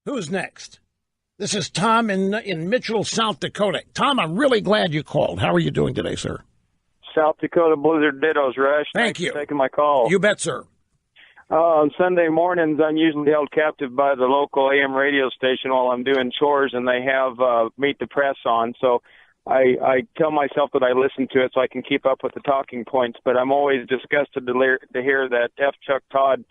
Who's next? This is Tom in Mitchell, South Dakota. Tom, I'm really glad you called. How are you doing today, sir? South Dakota Blizzard dittos, Rush. Thank you for taking my call. You bet, sir. On Sunday mornings, I'm usually held captive by the local AM radio station while I'm doing chores, and they have Meet the Press on. So I tell myself that I listen to it so I can keep up with the talking points, but I'm always disgusted to hear that F. Chuck Todd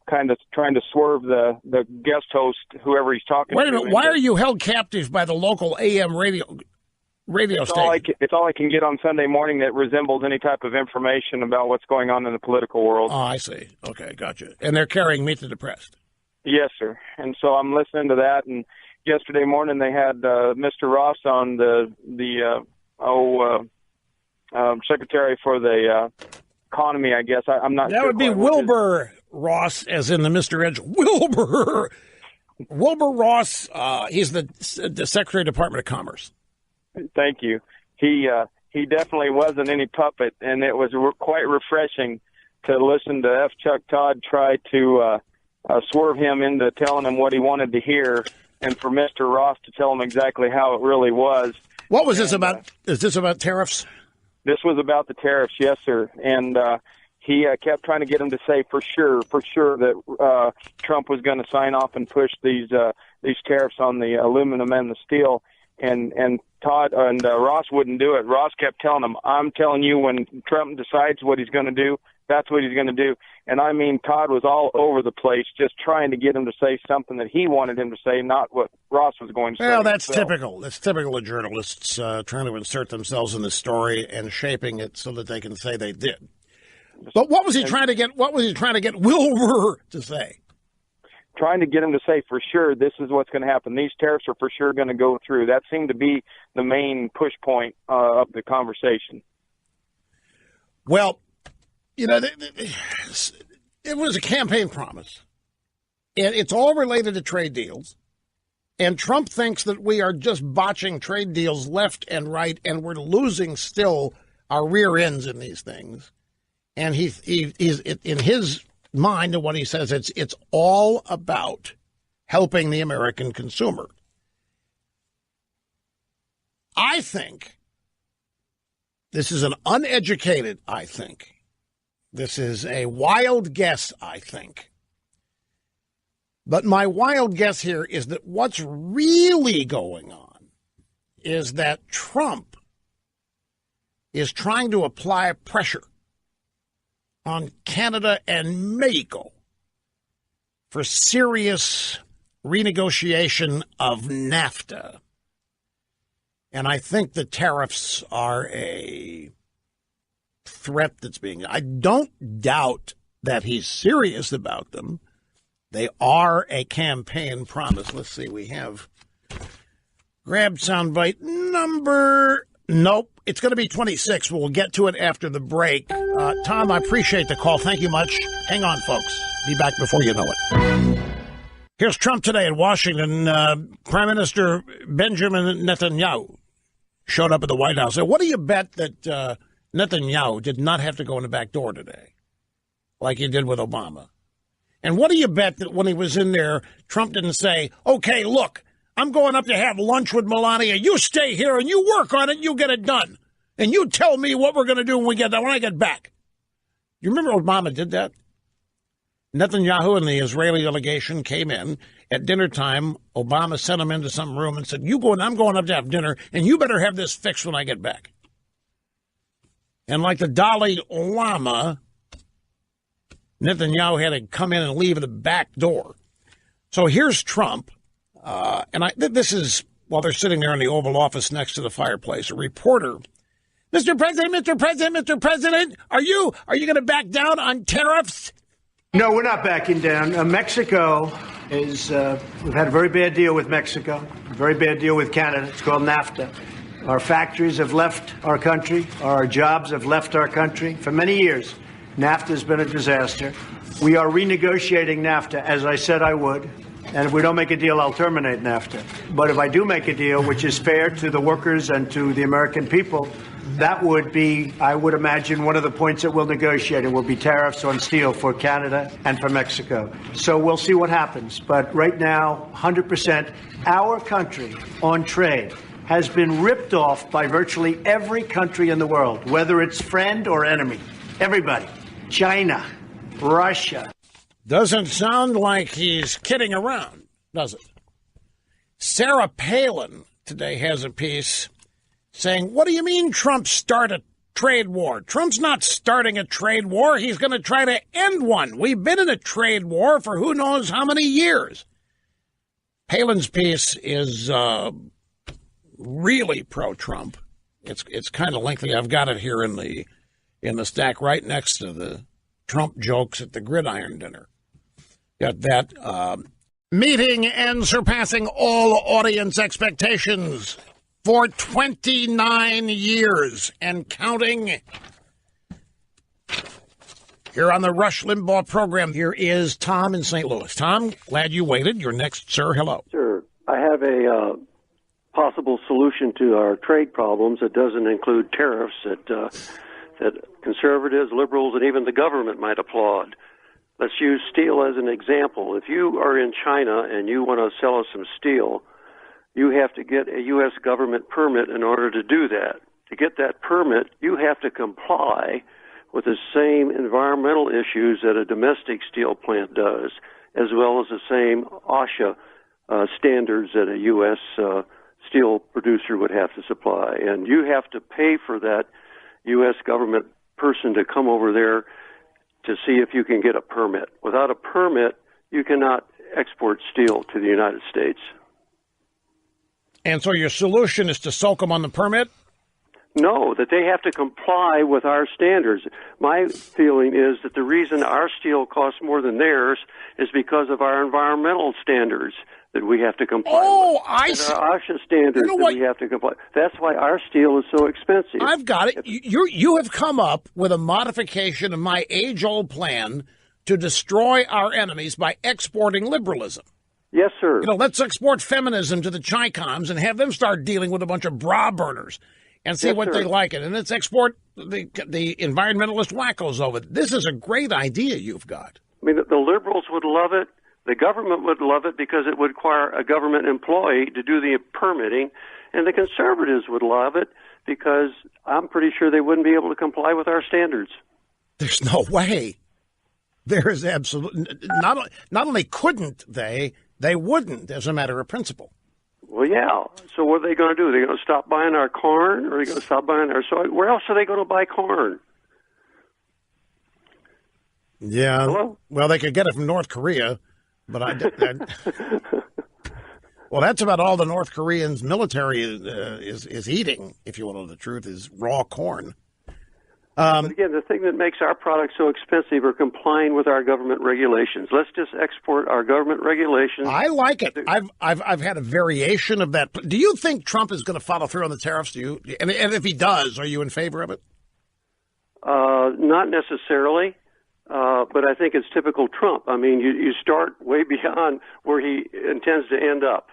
kind of trying to swerve the guest host, whoever he's talking to. Wait a minute. Why are you held captive by the local AM radio station? It's all I can get on Sunday morning that resembles any type of information about what's going on in the political world. Oh, I see. Okay, gotcha. And they're carrying Meet the Depressed. Yes, sir. And so I'm listening to that. And yesterday morning they had Mr. Ross on, the Secretary for the Economy, I guess. I'm not sure. That would be Wilbur Ross, as in the Mr. Edge. Wilbur Ross, he's the Secretary of Department of Commerce. Thank you. He definitely wasn't any puppet, and it was quite refreshing to listen to F. Chuck Todd try to swerve him into telling him what he wanted to hear, and for Mr. Ross to tell him exactly how it really was. What was this about? Is this about tariffs? This was about the tariffs, yes, sir. And he kept trying to get him to say for sure that Trump was going to sign off and push these tariffs on the aluminum and the steel. And Todd and Ross wouldn't do it. Ross kept telling him, "I'm telling you, when Trump decides what he's going to do, that's what he's going to do." And I mean, Todd was all over the place, just trying to get him to say something that he wanted him to say, not what Ross was going to say. Well, that's typical. That's typical of journalists trying to insert themselves in the story and shaping it so that they can say they did. But what was he trying to get? What was he trying to get Wilbur to say? Trying to get him to say for sure this is what's going to happen. These tariffs are for sure going to go through. That seemed to be the main push point of the conversation. Well, you know, it was a campaign promise, and it's all related to trade deals. And Trump thinks that we are just botching trade deals left and right, and we're losing still our rear ends in these things. And he's in his mind, and what he says, it's all about helping the American consumer. I think this is an uneducated, I think. This is a wild guess, I think. But my wild guess here is that what's really going on is that Trump is trying to apply pressure on Canada and Mexico for serious renegotiation of NAFTA. And I think the tariffs are a threat that's being... I don't doubt that he's serious about them. They are a campaign promise. Let's see, we have grabbed soundbite number... Nope, it's going to be 26. We'll get to it after the break. Tom, I appreciate the call. Thank you much. Hang on, folks. Be back before you know it. Here's Trump today in Washington. Prime Minister Benjamin Netanyahu showed up at the White House. So what do you bet that Netanyahu did not have to go in the back door today, like he did with Obama? And what do you bet that when he was in there, Trump didn't say, okay, look, I'm going up to have lunch with Melania. You stay here and you work on it. You get it done. And you tell me what we're going to do when I get back. You remember Obama did that? Netanyahu and the Israeli delegation came in at dinner time. Obama sent him into some room and said, I'm going up to have dinner, and you better have this fixed when I get back. And like the Dalai Lama, Netanyahu had to come in and leave the back door. So here's Trump. This is while they're sitting there in the Oval Office next to the fireplace. A reporter, Mr. President, are you going to back down on tariffs? No, we're not backing down. Mexico is, we've had a very bad deal with Mexico, a very bad deal with Canada. It's called NAFTA. Our factories have left our country. Our jobs have left our country for many years. NAFTA has been a disaster. We are renegotiating NAFTA, as I said I would. And if we don't make a deal, I'll terminate NAFTA. But if I do make a deal, which is fair to the workers and to the American people, That would be, I would imagine, one of the points that we'll negotiate. It will be tariffs on steel for Canada and for Mexico. So we'll see what happens. But right now, 100%, our country on trade has been ripped off by virtually every country in the world, whether it's friend or enemy. Everybody. China, Russia. Doesn't sound like he's kidding around, does it? Sarah Palin today has a piece saying, what do you mean Trump start a trade war? Trump's not starting a trade war. He's going to try to end one. We've been in a trade war for who knows how many years. Palin's piece is really pro-Trump. It's kind of lengthy. I've got it here in the stack right next to the Trump jokes at the gridiron dinner. Got that. Meeting and surpassing all audience expectations for 29 years and counting. Here on the Rush Limbaugh program, here is Tom in St. Louis. Tom, glad you waited. You're next, sir. Hello. Sure. I have a possible solution to our trade problems that doesn't include tariffs that conservatives, liberals, and even the government might applaud. Let's use steel as an example. If you are in China and you want to sell us some steel, you have to get a U.S. government permit in order to do that. To get that permit, you have to comply with the same environmental issues that a domestic steel plant does, as well as the same OSHA standards that a U.S. Steel producer would have to supply. And you have to pay for that U.S. government person to come over there to see if you can get a permit. Without a permit, you cannot export steel to the United States. And so your solution is to soak them on the permit? No, that they have to comply with our standards. My feeling is that the reason our steel costs more than theirs is because of our environmental standards that we have to comply with. Oh, I see. Our OSHA standards that we have to comply. That's why our steel is so expensive. I've got it. You have come up with a modification of my age-old plan to destroy our enemies by exporting liberalism. Yes, sir. Let's export feminism to the Chi-Coms and have them start dealing with a bunch of bra burners and see what they like it. And let's export the environmentalist wackos over it. This is a great idea you've got. I mean, the liberals would love it. The government would love it because it would require a government employee to do the permitting. And the conservatives would love it because I'm pretty sure they wouldn't be able to comply with our standards. There's no way. There is absolutely not only couldn't they wouldn't, as a matter of principle. Well, yeah. So what are they going to do? Are they going to stop buying our corn, or are they going to stop buying our soy? Where else are they going to buy corn? Yeah. Hello? Well, they could get it from North Korea, but well, that's about all the North Koreans' military is eating, if you want to know the truth, is raw corn. But again, the thing that makes our products so expensive are complying with our government regulations. Let's just export our government regulations. I like it. I've had a variation of that. Do you think Trump is going to follow through on the tariffs? Do you? And if he does, are you in favor of it? Not necessarily, but I think it's typical Trump. I mean, you start way beyond where he intends to end up.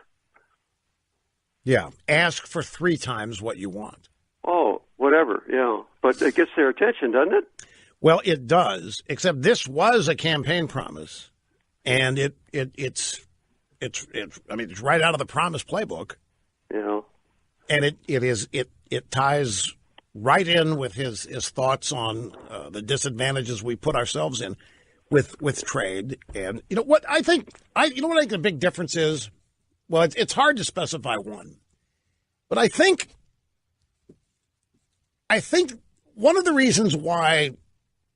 Yeah. Ask for 3 times what you want. Oh, whatever, yeah. But it gets their attention, doesn't it? Well, it does, except this was a campaign promise, and it's right out of the promise playbook. Yeah. And it ties right in with his thoughts on the disadvantages we put ourselves in with trade. And you know what I think the big difference is? Well, it's hard to specify one, but I think one of the reasons why,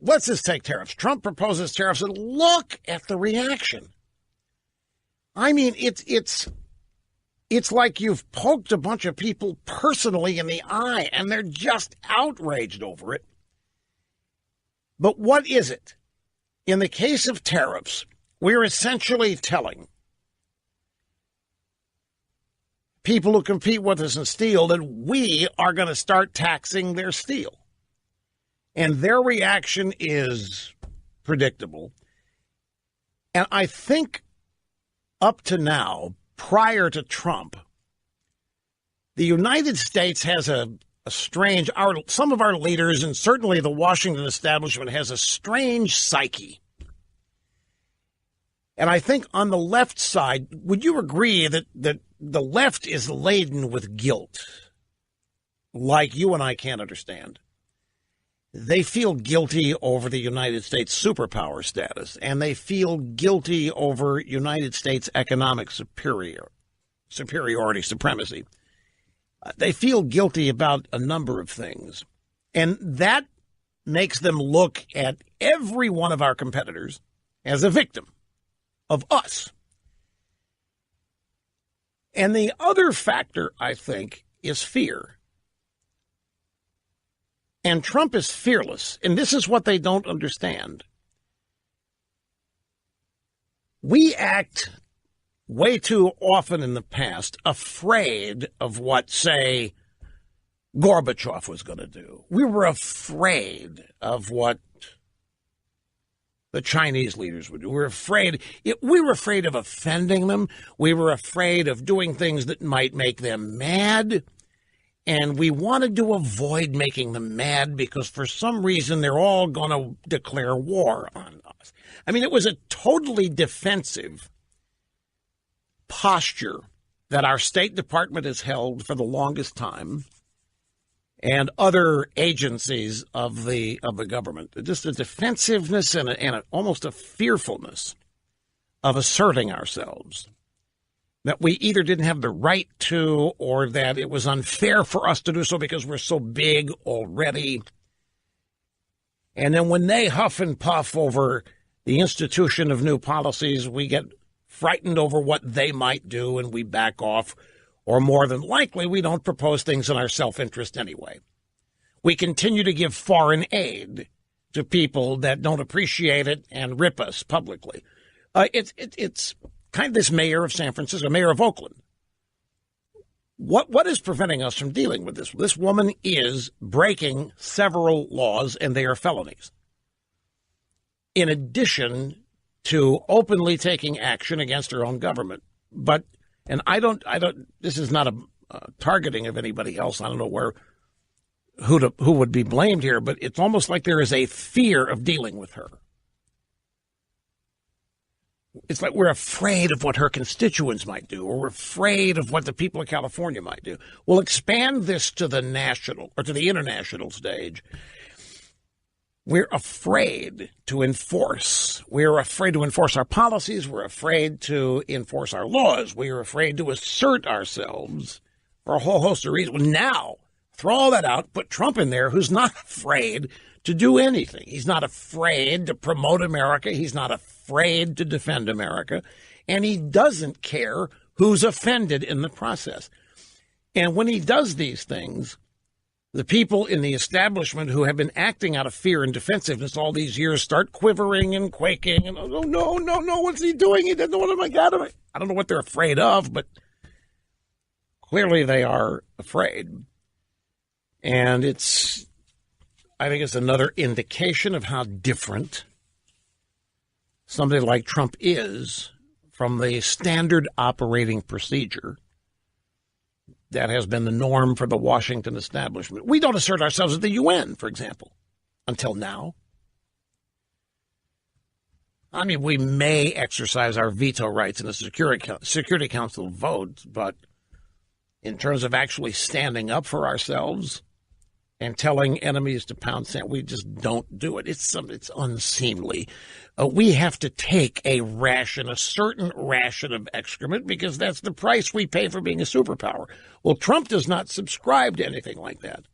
let's just take tariffs. Trump proposes tariffs, and look at the reaction. I mean, it's like you've poked a bunch of people personally in the eye, and they're just outraged over it. But what is it? In the case of tariffs, we're essentially telling people who compete with us in steel that we are going to start taxing their steel. And their reaction is predictable. And I think up to now, prior to Trump, the United States has a some of our leaders, and certainly the Washington establishment, has a strange psyche. And I think on the left side, would you agree that the left is laden with guilt, like you and I can't understand? They feel guilty over the United States superpower status, and they feel guilty over United States economic supremacy. They feel guilty about a number of things, and that makes them look at every one of our competitors as a victim of us. And the other factor, I think, is fear. And Trump is fearless, and this is what they don't understand. We act way too often in the past afraid of what, say, Gorbachev was going to do. We were afraid of what the Chinese leaders would do. We were afraid of offending them. We were afraid of doing things that might make them mad. And we wanted to avoid making them mad because for some reason they're all going to declare war on us. I mean, it was a totally defensive posture that our State Department has held for the longest time, and other agencies of the government. Just a defensiveness and almost a fearfulness of asserting ourselves, that we either didn't have the right to or that it was unfair for us to do so because we're so big already. And then when they huff and puff over the institution of new policies, we get frightened over what they might do and we back off, or more than likely, we don't propose things in our self-interest anyway. We continue to give foreign aid to people that don't appreciate it and rip us publicly. It's kind of this mayor of San Francisco, mayor of Oakland. What is preventing us from dealing with this? This woman is breaking several laws, and they are felonies. In addition to openly taking action against her own government. And I don't, this is not a targeting of anybody else. I don't know who would be blamed here, but it's almost like there is a fear of dealing with her. It's like we're afraid of what her constituents might do, or we're afraid of what the people of California might do. We'll expand this to the national or to the international stage. We're afraid to enforce. We're afraid to enforce our policies. We're afraid to enforce our laws. We are afraid to assert ourselves for a whole host of reasons. Now, throw all that out, put Trump in there, who's not afraid to do anything. He's not afraid to promote America. He's not afraid to defend America. And he doesn't care who's offended in the process. And when he does these things, the people in the establishment who have been acting out of fear and defensiveness all these years start quivering and quaking. And, oh, no, what's he doing? He doesn't know what am I got him. I don't know what they're afraid of, but clearly they are afraid. And I think it's another indication of how different somebody like Trump is from the standard operating procedure that has been the norm for the Washington establishment. We don't assert ourselves at the UN, for example, until now. I mean, we may exercise our veto rights in a Security Council vote, but in terms of actually standing up for ourselves and telling enemies to pound sand, we just don't do it. It's unseemly. We have to take a certain ration of excrement, because that's the price we pay for being a superpower. Well, Trump does not subscribe to anything like that.